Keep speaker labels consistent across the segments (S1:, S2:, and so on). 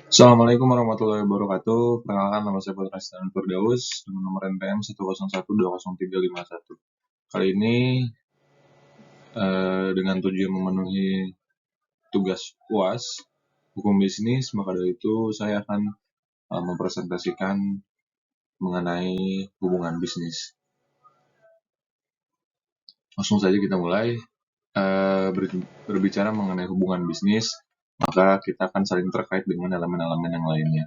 S1: Assalamualaikum warahmatullahi wabarakatuh. Perkenalkan, nama saya Putra Setiawan Firdaus dengan nomor NPM 1012031. Kali ini dengan tujuan memenuhi tugas UAS hukum bisnis, maka dari itu saya akan mempresentasikan mengenai hubungan bisnis. Langsung saja kita mulai. Berbicara mengenai hubungan bisnis, maka kita akan saling terkait dengan elemen-elemen yang lainnya.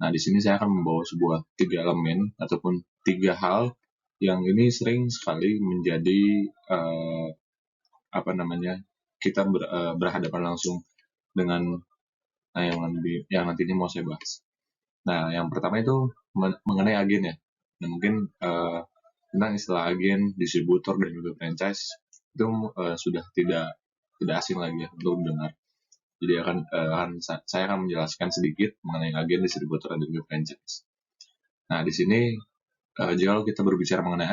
S1: Nah, di sini saya akan membawa sebuah 3 elemen ataupun 3 hal yang ini sering sekali menjadi kita berhadapan langsung dengan yang nantinya mau saya bahas. Nah, yang pertama itu mengenai agen ya. Nah, mungkin tentang istilah agen, distributor dan juga franchise itu sudah tidak asing lagi ya untuk mendengar. Jadi saya akan menjelaskan sedikit mengenai agen, distributor dan juga franchise. Nah, di sini jika kita berbicara mengenai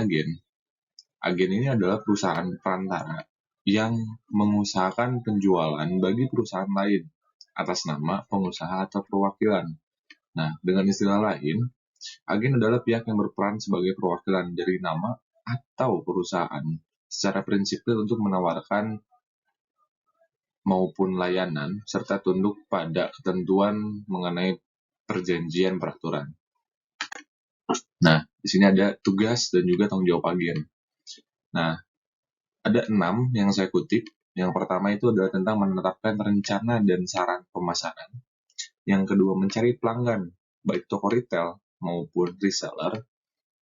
S1: agen ini adalah perusahaan perantara yang mengusahakan penjualan bagi perusahaan lain atas nama pengusaha atau perwakilan. Nah, dengan istilah lain, agen adalah pihak yang berperan sebagai perwakilan dari nama atau perusahaan secara prinsipil untuk menawarkan maupun layanan serta tunduk pada ketentuan mengenai perjanjian peraturan. Nah, di sini ada tugas dan juga tanggung jawab agen. Nah, ada 6 yang saya kutip. Yang pertama itu adalah tentang menetapkan rencana dan saran pemasaran. Yang kedua, mencari pelanggan, baik toko retail maupun reseller.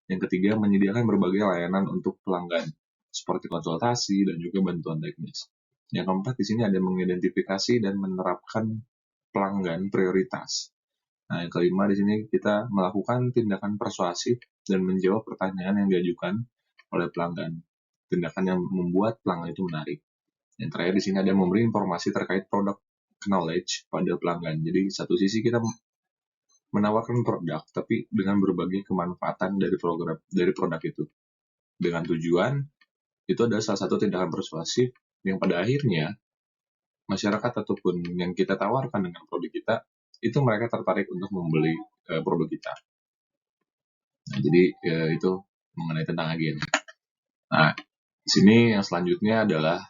S1: Yang ketiga, menyediakan berbagai layanan untuk pelanggan, seperti konsultasi dan juga bantuan teknis. Yang keempat, di sini ada mengidentifikasi dan menerapkan pelanggan prioritas. Nah, yang kelima di sini kita melakukan tindakan persuasif dan menjawab pertanyaan yang diajukan oleh pelanggan. Tindakan yang membuat pelanggan itu menarik. Yang terakhir di sini ada memberi informasi terkait produk knowledge pada pelanggan. Jadi satu sisi kita menawarkan produk, tapi dengan berbagai kemanfaatan dari produk itu. Dengan tujuan itu adalah salah satu tindakan persuasif yang pada akhirnya masyarakat ataupun yang kita tawarkan dengan produk kita itu mereka tertarik untuk membeli produk kita. Nah, jadi itu mengenai tentang agen. Nah, di sini yang selanjutnya adalah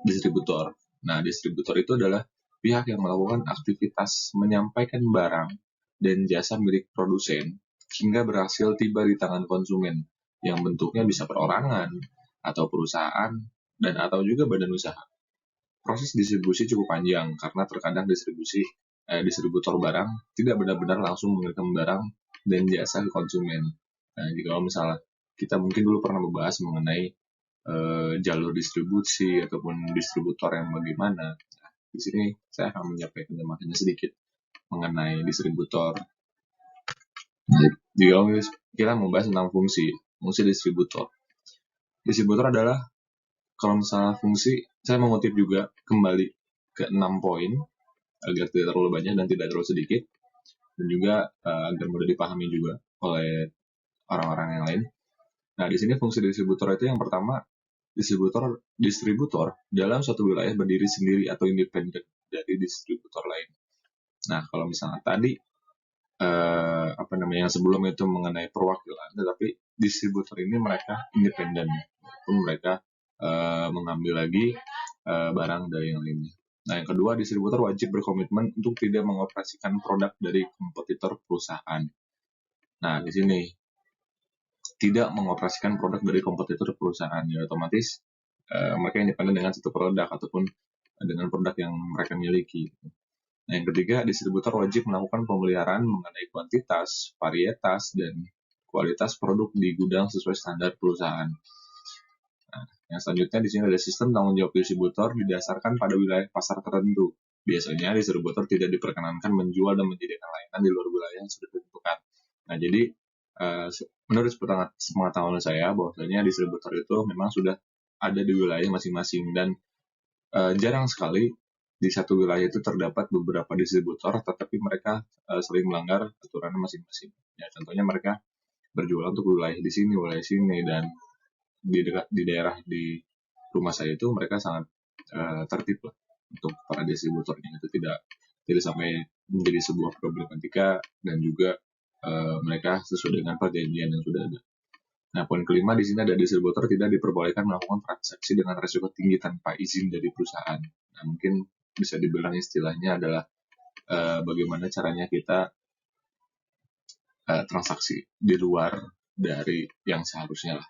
S1: distributor. Nah, distributor itu adalah pihak yang melakukan aktivitas menyampaikan barang dan jasa milik produsen hingga berhasil tiba di tangan konsumen yang bentuknya bisa perorangan atau perusahaan dan atau juga badan usaha. Proses distribusi cukup panjang karena terkadang distributor barang tidak benar-benar langsung mengirim barang dan jasa ke konsumen. Nah, jika misalnya kita mungkin dulu pernah membahas mengenai jalur distribusi ataupun distributor yang bagaimana. Nah, di sini saya akan menyampaikan makanya sedikit mengenai distributor. Jika kita membahas tentang fungsi distributor. Distributor adalah kalau misalnya fungsi, saya mengutip juga kembali ke 6 poin agar tidak terlalu banyak dan tidak terlalu sedikit dan juga agar mudah dipahami juga oleh orang-orang yang lain. Nah, di sini fungsi distributor itu yang pertama, distributor dalam suatu wilayah berdiri sendiri atau independen dari distributor lain. Nah, kalau misalnya tadi yang sebelum itu mengenai perwakilan, tetapi distributor ini mereka independen, pun mereka mengambil lagi barang dari yang lainnya. Nah, yang kedua, distributor wajib berkomitmen untuk tidak mengoperasikan produk dari kompetitor perusahaan. Nah, di sini tidak mengoperasikan produk dari kompetitor perusahaan, ya otomatis mereka independen dengan satu produk ataupun dengan produk yang mereka miliki. Nah, yang ketiga, distributor wajib melakukan pemeliharaan mengenai kuantitas, varietas, dan kualitas produk di gudang sesuai standar perusahaan. Nah, yang selanjutnya di sini ada sistem tanggung jawab distributor didasarkan pada wilayah pasar tertentu. Biasanya distributor tidak diperkenankan menjual dan menyediakan layanan di luar wilayah yang sudah ditentukan. Nah, jadi menurut sepengetahuan saya bahwasanya distributor itu memang sudah ada di wilayah masing-masing dan jarang sekali di satu wilayah itu terdapat beberapa distributor tetapi mereka sering melanggar aturan masing-masing. Ya, contohnya mereka berjualan untuk wilayah sini dan di daerah di rumah saya itu mereka sangat tertib lah untuk para distributornya itu tidak tidak sampai menjadi sebuah problematika, dan juga mereka sesuai dengan perjanjian yang sudah ada. Nah, poin kelima di sini ada distributor tidak diperbolehkan melakukan transaksi dengan risiko tinggi tanpa izin dari perusahaan. Nah, mungkin bisa dibilang istilahnya adalah bagaimana caranya kita transaksi di luar dari yang seharusnya lah.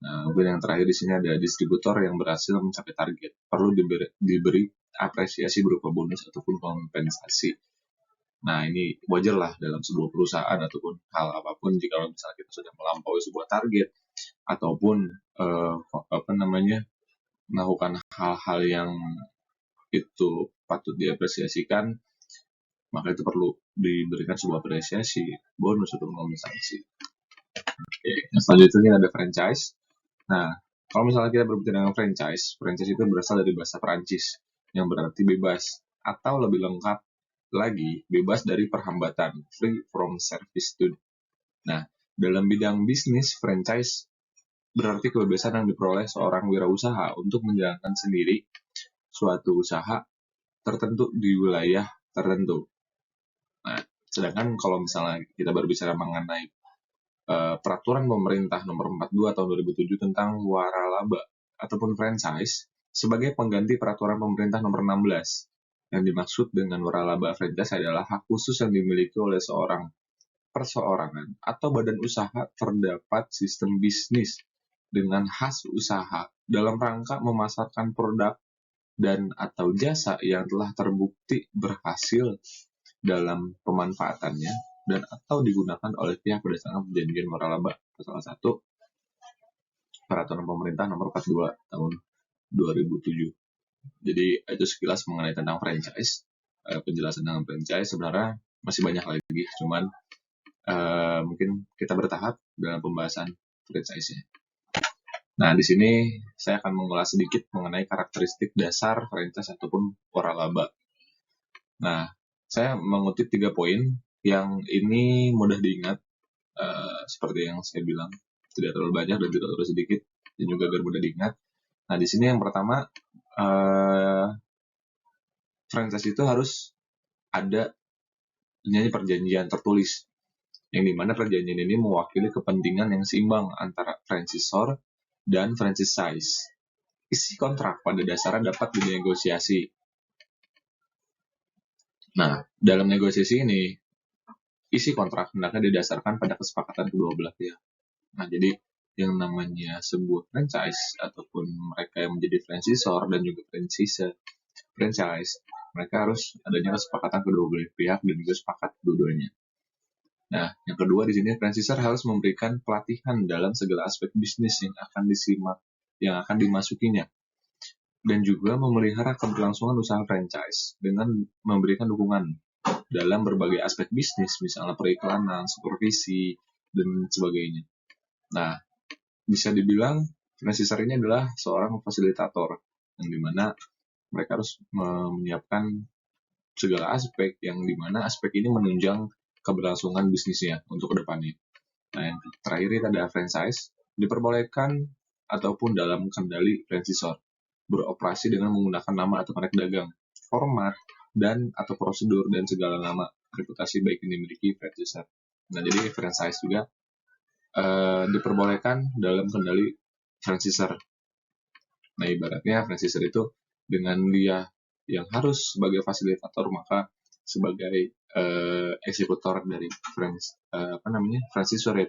S1: Nah, mungkin yang terakhir di sini ada distributor yang berhasil mencapai target perlu diberi apresiasi berupa bonus ataupun kompensasi. Nah, ini wajar lah dalam sebuah perusahaan ataupun hal apapun jika misalnya kita sudah melampaui sebuah target ataupun melakukan hal-hal yang itu patut diapresiasikan, maka itu perlu diberikan sebuah apresiasi, bonus atau kompensasi. Oke, yang selanjutnya ada franchise. Nah, kalau misalnya kita berbicara tentang franchise itu berasal dari bahasa Perancis yang berarti bebas, atau lebih lengkap lagi, bebas dari perhambatan, free from servitude. Nah, dalam bidang bisnis, franchise berarti kebebasan yang diperoleh seorang wirausaha untuk menjalankan sendiri suatu usaha tertentu di wilayah tertentu. Nah, sedangkan kalau misalnya kita berbicara mengenai peraturan pemerintah nomor 42 tahun 2007 tentang waralaba ataupun franchise sebagai pengganti peraturan pemerintah nomor 16. Yang dimaksud dengan waralaba franchise adalah hak khusus yang dimiliki oleh seorang perseorangan atau badan usaha terdapat sistem bisnis dengan khas usaha dalam rangka memasarkan produk dan atau jasa yang telah terbukti berhasil dalam pemanfaatannya dan atau digunakan oleh pihak berdasarkan perjanjian waralaba. Salah satu peraturan pemerintah nomor 42 tahun 2007. Jadi itu sekilas mengenai tentang franchise. Penjelasan tentang franchise sebenarnya masih banyak lagi, cuman mungkin kita bertahap dalam pembahasan franchise-nya. Nah, di sini saya akan mengulas sedikit mengenai karakteristik dasar franchise ataupun waralaba. Nah, saya mengutip 3 poin yang ini mudah diingat, seperti yang saya bilang, tidak terlalu banyak dan tidak terlalu sedikit, dan juga agar mudah diingat. Nah, di sini yang pertama, franchise itu harus ada perjanjian tertulis, yang dimana perjanjian ini mewakili kepentingan yang seimbang antara franchisor dan franchise. Isi kontrak pada dasarnya dapat dinegosiasi. Nah, dalam negosiasi ini, isi kontrak hendaknya didasarkan pada kesepakatan kedua belah pihak. Nah, jadi yang namanya sebuah franchise ataupun mereka yang menjadi franchisor dan juga franchise, mereka harus adanya kesepakatan kedua belah pihak dan juga sepakat dua-duanya. Nah, yang kedua di sini franchisor harus memberikan pelatihan dalam segala aspek bisnis yang akan dimasukinya, dan juga memelihara keberlangsungan usaha franchise dengan memberikan dukungan dalam berbagai aspek bisnis, misalnya periklanan, supervisi, dan sebagainya. Nah, bisa dibilang franchisor ini adalah seorang fasilitator, yang dimana mereka harus menyiapkan segala aspek, yang dimana aspek ini menunjang keberlangsungan bisnisnya untuk kedepannya. Nah, yang terakhir itu ada franchise, diperbolehkan ataupun dalam kendali franchisor beroperasi dengan menggunakan nama atau merek dagang, format, dan atau prosedur dan segala nama reputasi baik yang dimiliki franchisor. Nah, jadi franchise juga diperbolehkan dalam kendali franchisor. Nah, ibaratnya franchisor itu dengan dia yang harus sebagai fasilitator, maka sebagai eksekutor dari franchisor ya,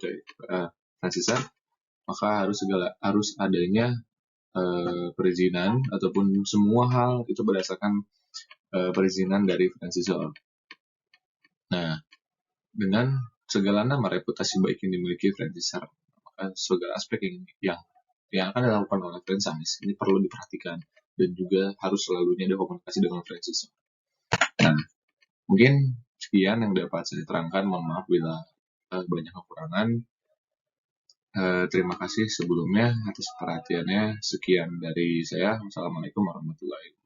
S1: franchisor, maka harus adanya perizinan ataupun semua hal itu berdasarkan perizinan dari franchisor. Nah, dengan segala nama reputasi baik yang dimiliki franchisor, maka segala aspek yang akan dilakukan oleh franchise ini perlu diperhatikan dan juga harus selalunya ada komunikasi dengan franchisor. Nah, mungkin sekian yang dapat saya terangkan. Mohon maaf bila banyak kekurangan. Terima kasih sebelumnya atas perhatiannya. Sekian dari saya. Wassalamualaikum warahmatullahi wabarakatuh.